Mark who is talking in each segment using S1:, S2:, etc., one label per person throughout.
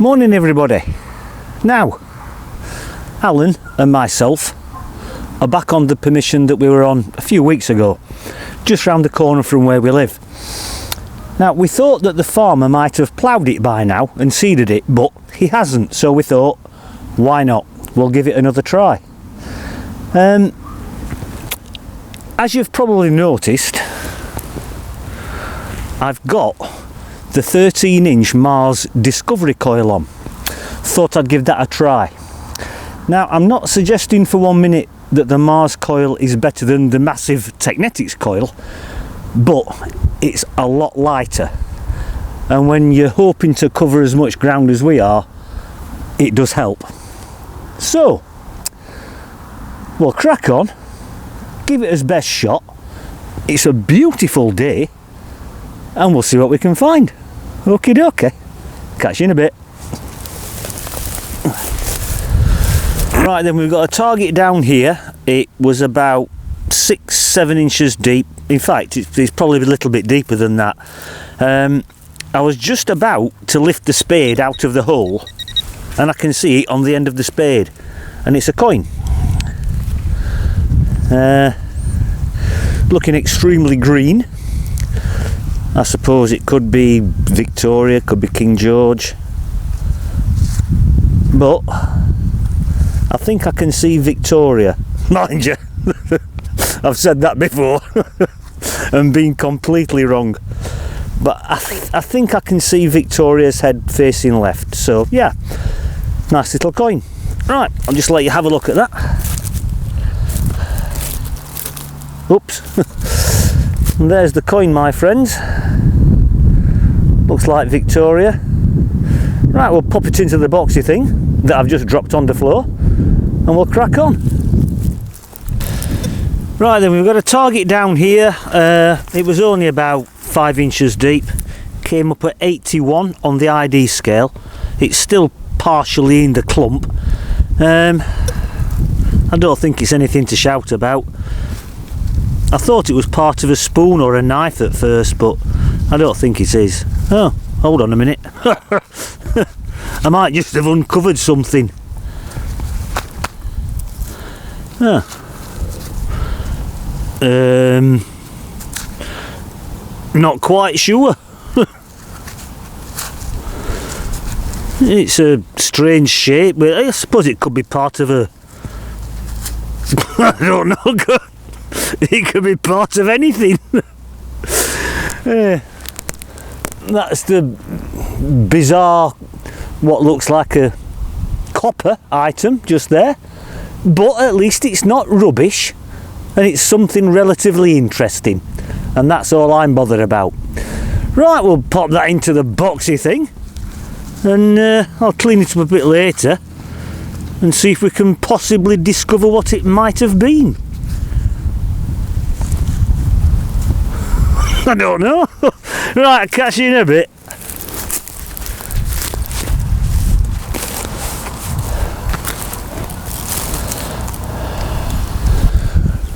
S1: Morning everybody. Now, Alan and myself are back on the permission that we were on a few weeks ago, just round the corner from where we live. Now, we thought that the farmer might have ploughed it by now and seeded it, but he hasn't, so we thought, why not? We'll give it another try. As you've probably noticed, I've got the 13-inch Mars Discovery coil on. Thought I'd give that a try. Now, I'm not suggesting for 1 minute that the Mars coil is better than the massive Technetics coil, but it's a lot lighter, and when you're hoping to cover as much ground as we are, it does help. So we'll crack on, give it its best shot. It's a beautiful day and we'll see what we can find. Okie dokie, catch you in a bit. Right then, we've got a target down here. It was about 6-7 inches deep. In fact, it's probably a little bit deeper than that. I was just about to lift the spade out of the hole, and I can see it on the end of the spade, and it's a coin. Looking extremely green. I suppose it could be Victoria, could be King George, but I think I can see Victoria. Mind you, I've said that before and been completely wrong, but I think I can see Victoria's head facing left. So yeah, nice little coin. Right, I'll just let you have a look at that. Oops. And there's the coin, my friends. Looks like Victoria. Right, we'll pop it into the boxy thing that I've just dropped on the floor, and we'll crack on. Right then, we've got a target down here. It was only about 5 inches deep. Came up at 81 on the ID scale. It's still partially in the clump. I don't think it's anything to shout about. I thought it was part of a spoon or a knife at first, but I don't think it is. Oh, hold on a minute. I might just have uncovered something. Not quite sure. It's a strange shape, but I suppose it could be part of a I don't know. It could be part of anything. That's the bizarre, what looks like a copper item just there, but at least it's not rubbish, and it's something relatively interesting, and that's all I'm bothered about. Right, we'll pop that into the boxy thing, and I'll clean it up a bit later and see if we can possibly discover what it might have been. I don't know. Right, catch you in a bit.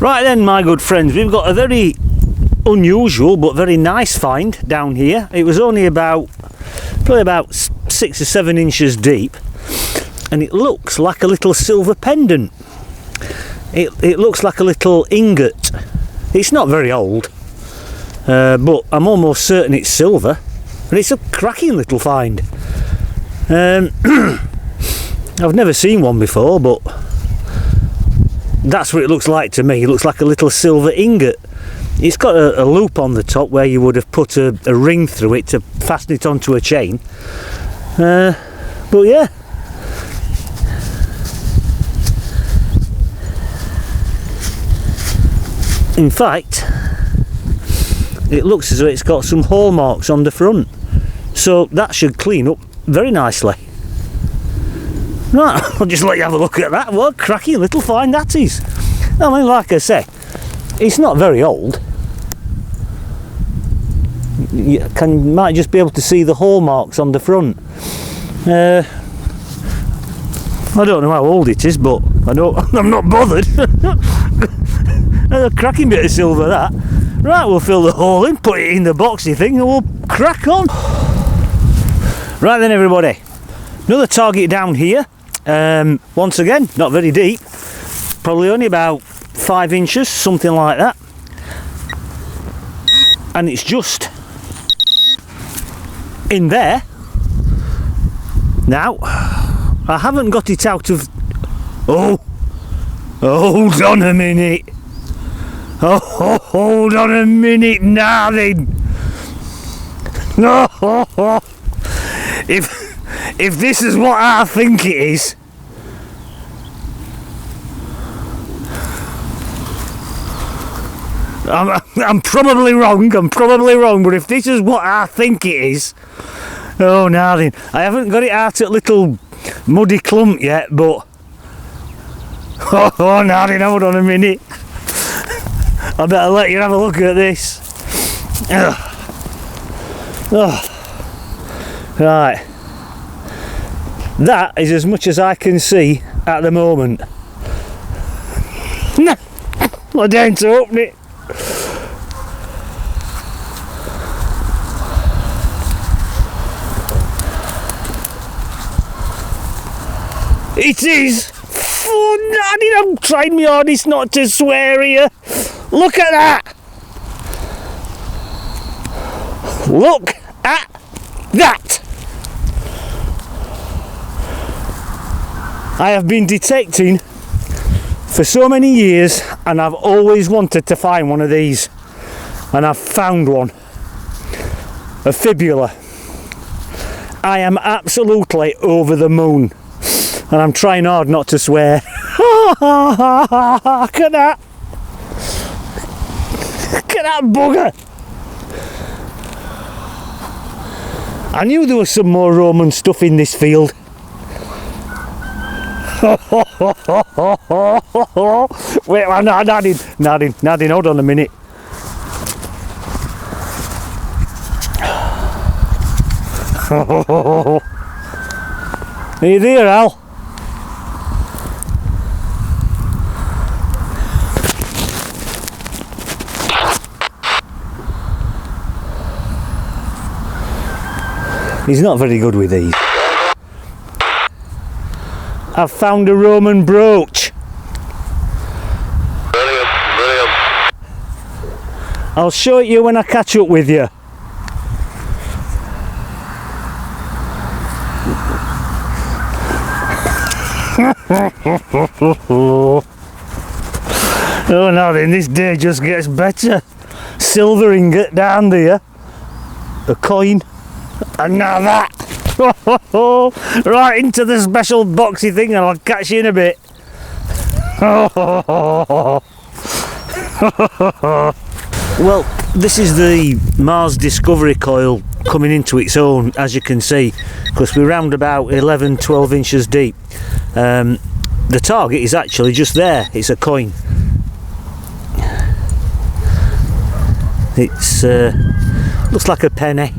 S1: Right then, my good friends, we've got a very unusual but very nice find down here. It was only probably about 6 or 7 inches deep, and it looks like a little silver pendant. It looks like a little ingot. It's not very old. But I'm almost certain it's silver, and it's a cracking little find. I've never seen one before, but that's what it looks like to me. It looks like a little silver ingot. It's got a loop on the top where you would have put a ring through it to fasten it onto a chain. But yeah. In fact, it looks as though it's got some hallmarks on the front, so that should clean up very nicely. Right, I'll just let you have a look at that. What a cracking little find that is. I mean, like I say, it's not very old. You might just be able to see the hallmarks on the front. I don't know how old it is, but I'm not bothered. A cracking bit of silver, that. Right, we'll fill the hole in, put it in the boxy thing, and we'll crack on. Right then, everybody. Another target down here. Once again, not very deep. Probably only about 5 inches, something like that. And it's just in there. Now, I haven't got it out of... Oh, hold on a minute. Oh, hold on a minute now then. If this is what I think it is, I'm probably wrong, but if this is what I think it is, oh now then, I haven't got it out at little muddy clump yet, but oh now then, hold on a minute. I better let you have a look at this. Right, that is as much as I can see at the moment. I daren't to open it. It is. Oh, Nanny, I'm trying my hardest not to swear here. Look at that. Look at that. I have been detecting for so many years, and I've always wanted to find one of these, and I've found one. A fibula. I am absolutely over the moon, and I'm trying hard not to swear. Look at that. Look at that bugger. I knew there was some more Roman stuff in this field. Wait, Nadine, hold on a minute. Are you there, Al? He's not very good with these. I've found a Roman brooch.
S2: Brilliant.
S1: I'll show it you when I catch up with you. Oh no, then this day just gets better. Silver ingot down there, a coin, and now that. Right into the special boxy thing, and I'll catch you in a bit. Well, this is the Mars Discovery coil coming into its own, as you can see, because we're round about 11-12 inches deep. The target is actually just there. It's a coin. It's looks like a penny.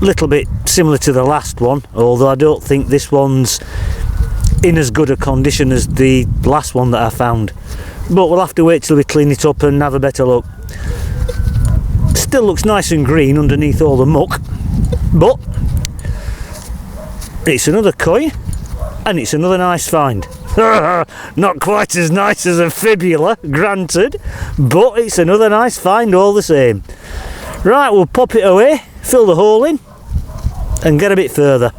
S1: Little bit similar to the last one, although I don't think this one's in as good a condition as the last one that I found, but we'll have to wait till we clean it up and have a better look. Still looks nice and green underneath all the muck, but it's another coin and it's another nice find. Not quite as nice as a fibula, granted, but it's another nice find all the same. Right, we'll pop it away, fill the hole in and get a bit further.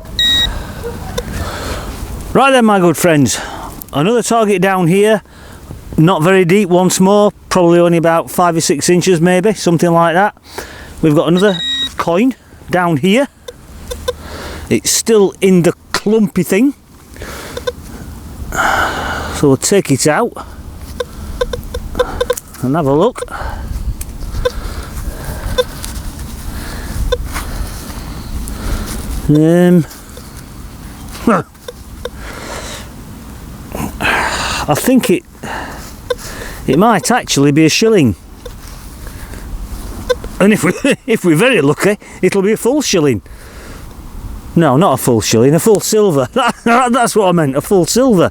S1: Right then, my good friends, another target down here, not very deep once more, probably only about 5 or 6 inches maybe, something like that. We've got another coin down here. It's still in the clumpy thing, so we'll take it out and have a look. I think it might actually be a shilling, and if we're very lucky, it'll be a full shilling. No, not a full shilling, a full silver. That's what I meant, a full silver.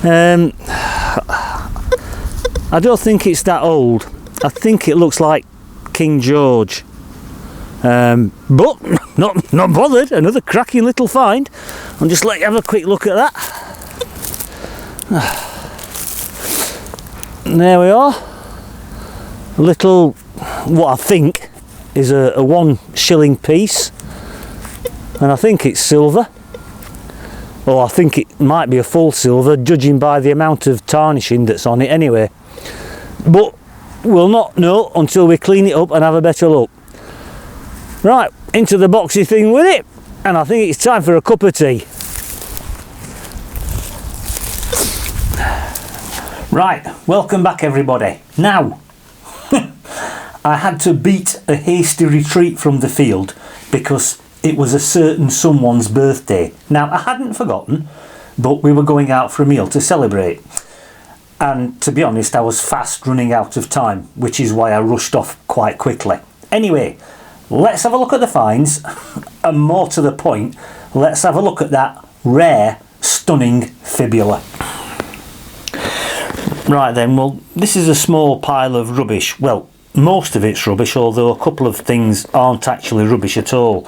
S1: I don't think it's that old. I think it looks like King George. But not bothered. Another cracking little find. I'll just let you have a quick look at that. And there we are. A little, what I think is a 1 shilling piece, and I think it's silver, or I think it might be a full silver, judging by the amount of tarnishing that's on it anyway. But we'll not know until we clean it up and have a better look. Right, into the boxy thing with it, and I think it's time for a cup of tea. Right, welcome back everybody. Now, I had to beat a hasty retreat from the field because it was a certain someone's birthday. Now, I hadn't forgotten, but we were going out for a meal to celebrate. And to be honest, I was fast running out of time, which is why I rushed off quite quickly. Anyway, let's have a look at the finds, and more to the point, let's have a look at that rare, stunning fibula. Right then, well, this is a small pile of rubbish. Well, most of it's rubbish, although a couple of things aren't actually rubbish at all.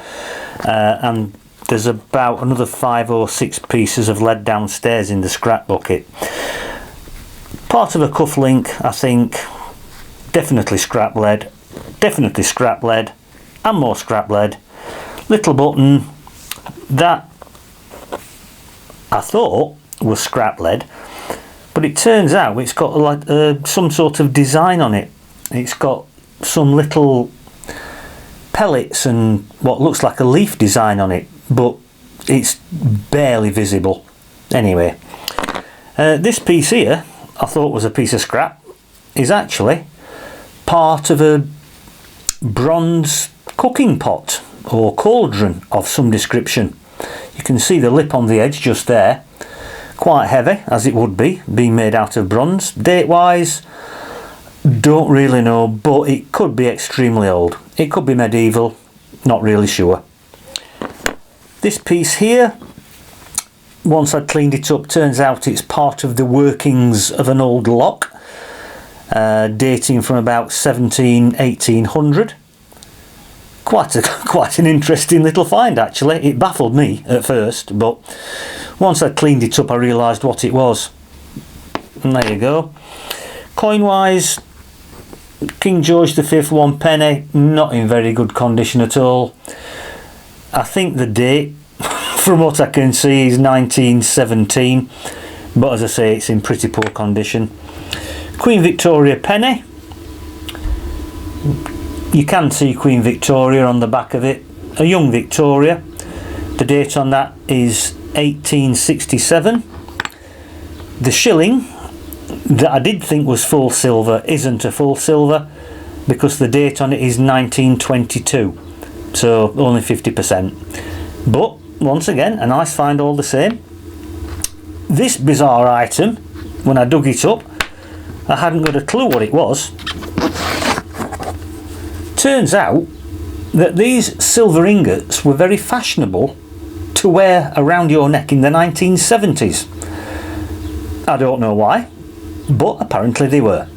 S1: And there's about another 5 or 6 pieces of lead downstairs in the scrap bucket. Part of a cufflink, I think. Definitely scrap lead. Definitely scrap lead. And more scrap lead. Little button. That I thought was scrap lead. But it turns out it's got like some sort of design on it. It's got some little pellets and what looks like a leaf design on it, but it's barely visible. Anyway, this piece here, I thought was a piece of scrap, is actually part of a bronze cooking pot or cauldron of some description. You can see the lip on the edge just there. Quite heavy, as it would be, being made out of bronze. Date wise, don't really know, but it could be extremely old. It could be medieval, not really sure. This piece here, once I'd cleaned it up, turns out it's part of the workings of an old lock, dating from about 1800. Quite an interesting little find actually. It baffled me at first, but once I cleaned it up I realised what it was. And there you go. Coin wise, King George V 1 penny, not in very good condition at all. I think the date, from what I can see, is 1917, but as I say, it's in pretty poor condition. Queen Victoria penny. You can see Queen Victoria on the back of it. A young Victoria. The date on that is 1867. The shilling that I did think was full silver isn't a full silver because the date on it is 1922, so only 50%. But once again, a nice find all the same. This bizarre item, when I dug it up, I hadn't got a clue what it was. Turns out that these silver ingots were very fashionable to wear around your neck in the 1970s. I don't know why, but apparently they were.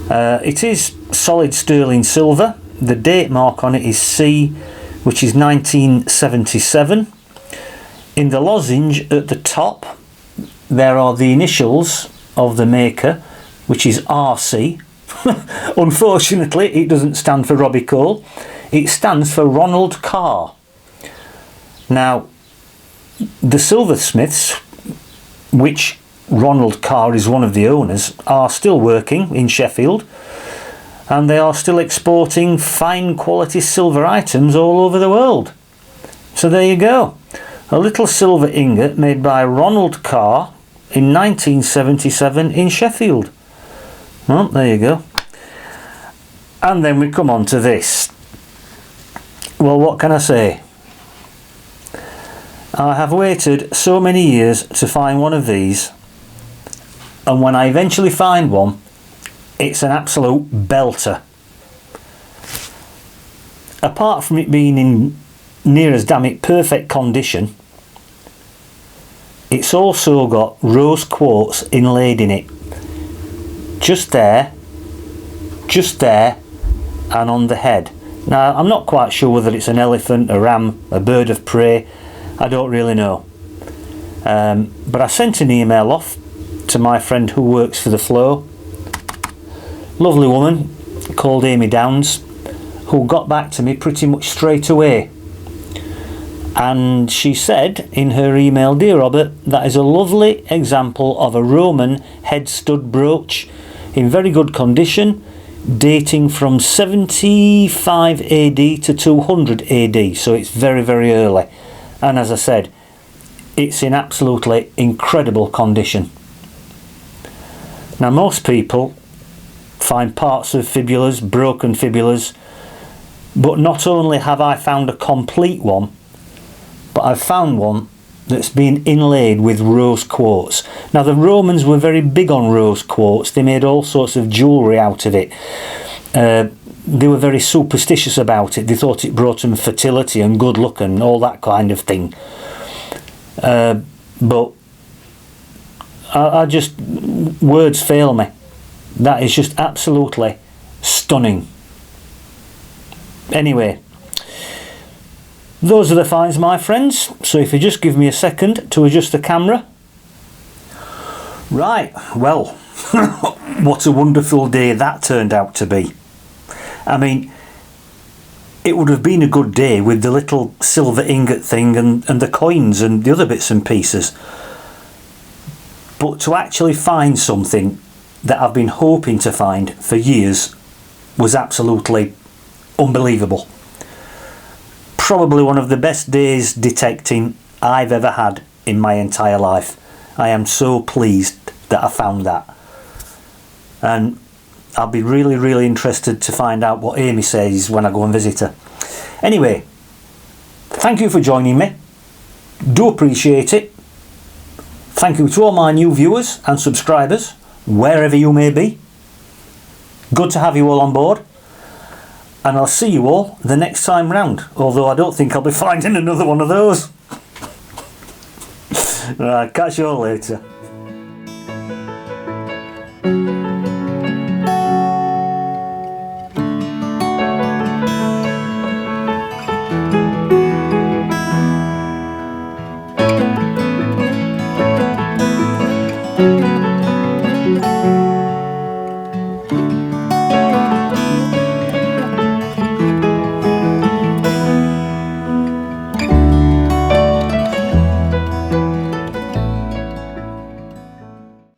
S1: It is solid sterling silver. The date mark on it is C, which is 1977. In the lozenge at the top there are the initials of the maker, which is RC. Unfortunately it doesn't stand for Robbie Cole, it stands for Ronald Carr. Now the silversmiths, which Ronald Carr is one of the owners, are still working in Sheffield, and they are still exporting fine quality silver items all over the world. So there you go, a little silver ingot made by Ronald Carr in 1977 in Sheffield. Well, there you go. And then we come on to this. Well, what can I say? I have waited so many years to find one of these, and when I eventually find one, it's an absolute belter. Apart from it being in near as damn it perfect condition, it's also got rose quartz inlaid in it. Just there, and on the head. Now, I'm not quite sure whether it's an elephant, a ram, a bird of prey. I don't really know. But I sent an email off to my friend who works for the Flow. Lovely woman called Amy Downs, who got back to me pretty much straight away. And she said in her email, "Dear Robert, that is a lovely example of a Roman head stud brooch in very good condition, dating from 75 AD to 200 AD, so it's very, very early. And as I said, it's in absolutely incredible condition." Now, most people find parts of fibulas, broken fibulas, but not only have I found a complete one, but I've found one that's been inlaid with rose quartz. Now, the Romans were very big on rose quartz. They made all sorts of jewellery out of it. They were very superstitious about it. They thought it brought them fertility and good luck and all that kind of thing. But I just, words fail me. That is just absolutely stunning. Anyway, those are the finds, my friends. So if you just give me a second to adjust the camera. Right, well, what a wonderful day that turned out to be. I mean, it would have been a good day with the little silver ingot thing and the coins and the other bits and pieces. But to actually find something that I've been hoping to find for years was absolutely unbelievable. Probably one of the best days detecting I've ever had in my entire life. I am so pleased that I found that. And I'll be really, really interested to find out what Amy says when I go and visit her. Anyway, thank you for joining me. Do appreciate it. Thank you to all my new viewers and subscribers, wherever you may be. Good to have you all on board. And I'll see you all the next time round, although I don't think I'll be finding another one of those. Right, catch you all later.